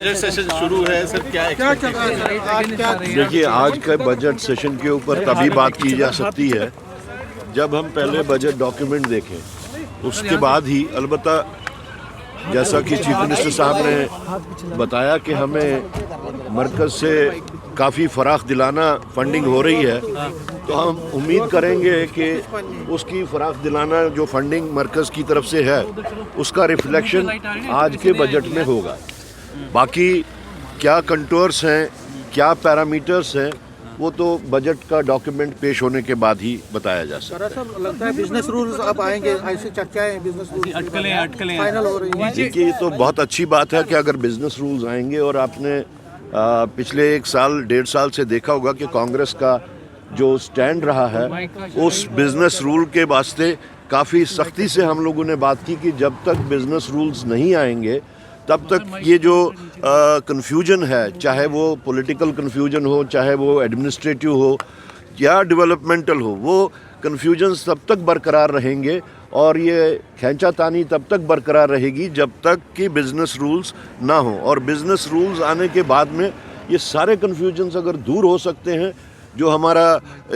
Budget session शुरू है sir, क्या चल रहा है? देखिए, आज का बजट सेशन के ऊपर तभी बात की जा सकती है जब हम पहले बजट डॉक्यूमेंट देखें, उसके बाद ही अलबत्ता जैसा कि चीफ मिनिस्टर साहब ने बताया कि हमें मरकज़ से काफ़ी फ़राख दिलाना फंडिंग हो रही है, तो हम उम्मीद करेंगे कि उसकी फ़राख दिलाना जो फंडिंग मरकज़ की तरफ से है उसका रिफ्लेक्शन आज के बजट में होगा। बाकी क्या कंटूर्स हैं, क्या पैरामीटर्स हैं, वो तो बजट का डॉक्यूमेंट पेश होने के बाद ही बताया जा सकता है। सर लगता है बिजनेस रूल्स अब आएंगे, ऐसी चर्चाएं बिजनेस रूल्स अटकलें फाइनल हो रही हैं। देखिए, ये तो बहुत अच्छी बात है कि अगर बिजनेस रूल्स आएंगे, और आपने पिछले 1-1.5 साल से देखा होगा कि कांग्रेस का जो स्टैंड रहा है उस बिजनेस रूल के वास्ते काफ़ी सख्ती से हम लोगों ने बात की कि जब तक बिजनेस रूल्स नहीं आएंगे तब तक ये जो कन्फ्यूजन है, चाहे वो पॉलिटिकल कन्फ्यूजन हो, चाहे वो एडमिनिस्ट्रेटिव हो या डेवलपमेंटल हो, वो कन्फ्यूजन्स तब तक बरकरार रहेंगे और ये खींचातानी तब तक बरकरार रहेगी जब तक कि बिज़नेस रूल्स ना हो। और बिज़नेस रूल्स आने के बाद में ये सारे कन्फ्यूजन्स अगर दूर हो सकते हैं, जो हमारा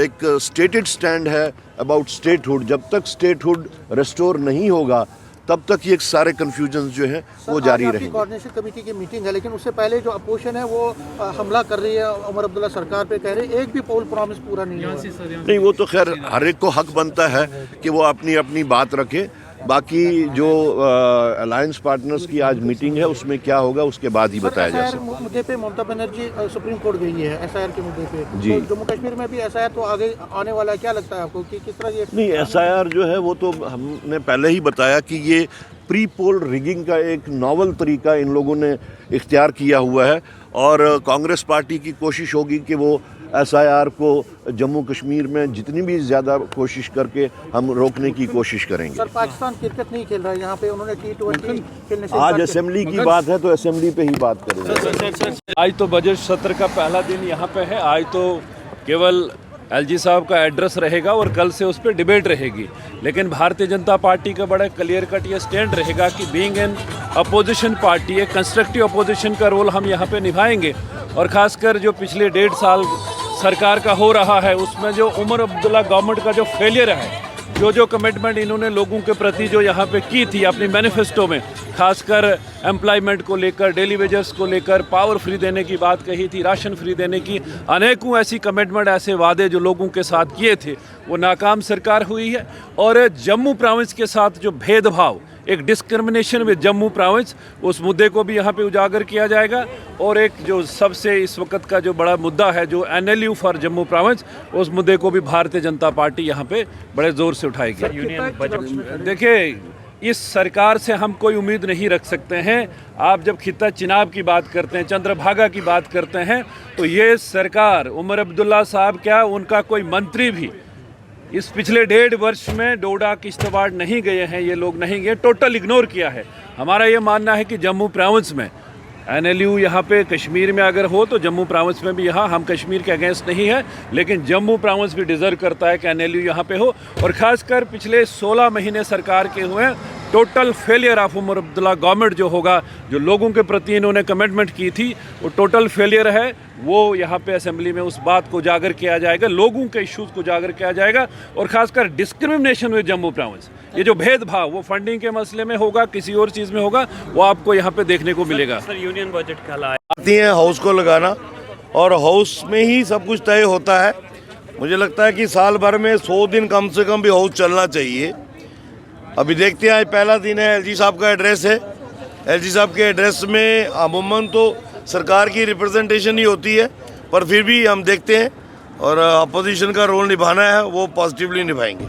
एक स्टेटेड स्टैंड है अबाउट स्टेटहुड, जब तक स्टेटहुड रिस्टोर नहीं होगा तब तक ये सारे कन्फ्यूजन्स जो हैं वो जारी रहेंगे। कोऑर्डिनेशन कमेटी की मीटिंग है, लेकिन उससे पहले जो अपोजिशन है वो हमला कर रही है उमर अब्दुल्ला सरकार पे, कह रहे हैं एक भी पोल प्रॉमिस पूरा नहीं हुआ। नहीं, वो तो खैर हर एक को हक बनता है कि वो अपनी अपनी बात रखे। बाकी जो अलायंस पार्टनर्स की आज मीटिंग है उसमें क्या होगा उसके बाद ही बताया जा सकता है। मुद्दे पे ममता बनर्जी सुप्रीम कोर्ट गई है एसआईआर के मुद्दे पे, जी। तो जम्मू कश्मीर में भी एसआईआर तो आगे आने वाला है, क्या लगता है आपको कि किस तरह ये? नहीं, एसआईआर जो है वो तो हमने पहले ही बताया कि ये प्री पोल रिगिंग का एक नॉवल तरीका इन लोगों ने इख्तियार किया हुआ है, और कांग्रेस पार्टी की कोशिश होगी कि वो एसआईआर को जम्मू कश्मीर में जितनी भी ज़्यादा कोशिश करके हम रोकने की कोशिश करेंगे। सर, पाकिस्तान क्रिकेट नहीं खेल रहा है यहाँ पे, उन्होंने T20 खेलने से आज असेंबली की बात है तो असेंबली पे ही बात करेंगे। आज तो बजट सत्र का पहला दिन यहाँ पे है। आज तो केवल एलजी साहब का एड्रेस रहेगा और कल से उस पर डिबेट रहेगी, लेकिन भारतीय जनता पार्टी का बड़ा क्लियर कट ये स्टैंड रहेगा कि बीइंग एन अपोजिशन पार्टी, एक कंस्ट्रक्टिव अपोजिशन का रोल हम यहाँ पे निभाएंगे। और ख़ासकर जो पिछले 1.5 साल सरकार का हो रहा है उसमें जो उमर अब्दुल्ला गवर्नमेंट का जो फेलियर है, जो कमिटमेंट इन्होंने लोगों के प्रति जो यहाँ पे की थी अपनी मैनिफेस्टो में, खासकर एम्प्लॉयमेंट को लेकर, डेली वेजेस को लेकर, पावर फ्री देने की बात कही थी, राशन फ्री देने की, अनेकों ऐसी कमिटमेंट, ऐसे वादे जो लोगों के साथ किए थे, वो नाकाम सरकार हुई है। और जम्मू प्रोविंस के साथ जो भेदभाव, एक डिस्क्रिमिनेशन विद जम्मू प्रोविंस, उस मुद्दे को भी यहाँ पे उजागर किया जाएगा। और एक जो सबसे इस वक्त का जो बड़ा मुद्दा है, जो NLU फॉर जम्मू प्रोविंस, उस मुद्दे को भी भारतीय जनता पार्टी यहाँ पे बड़े ज़ोर से उठाएगी। देखिए, इस सरकार से हम कोई उम्मीद नहीं रख सकते हैं। आप जब खिता चिनाब की बात करते हैं, चंद्रभागा की बात करते हैं, तो ये सरकार, उमर अब्दुल्ला साहब क्या, उनका कोई मंत्री भी इस पिछले 1.5 वर्ष में डोडा किश्तवाड़ नहीं गए हैं, ये लोग नहीं गए, टोटल इग्नोर किया है। हमारा ये मानना है कि जम्मू प्रोविंस में NLU यहाँ पे कश्मीर में अगर हो तो जम्मू प्रोविंस में भी, यहाँ हम कश्मीर के अगेंस्ट नहीं है, लेकिन जम्मू प्रोविंस भी डिज़र्व करता है कि NLU यहाँ पे हो। और ख़ासकर पिछले 16 महीने सरकार के हुए total failure of Omar Abdullah government जो होगा, जो लोगों के प्रति इन्होंने कमिटमेंट की थी, वो टोटल फेलियर है। वो यहाँ पे असेंबली में उस बात को उजागर किया जाएगा, लोगों के इश्यूज़ को उजागर किया जाएगा। और ख़ासकर डिस्क्रिमिनेशन विद जम्मू प्रोविंस, ये जो भेदभाव वो फंडिंग के मसले में होगा, किसी और चीज़ में होगा, वो आपको यहाँ पे देखने को मिलेगा। सर, यूनियन बजट कहलाए आती हैं हाउस को लगाना, और हाउस में ही सब कुछ तय होता है। मुझे लगता है कि साल भर में 100 दिन कम से कम भी हाउस चलना चाहिए। अभी देखते हैं, आज पहला दिन है, एलजी साहब का एड्रेस है। एलजी साहब के एड्रेस में अमूमन तो सरकार की रिप्रेजेंटेशन ही होती है, पर फिर भी हम देखते हैं, और अपोजिशन का रोल निभाना है वो पॉजिटिवली निभाएंगे।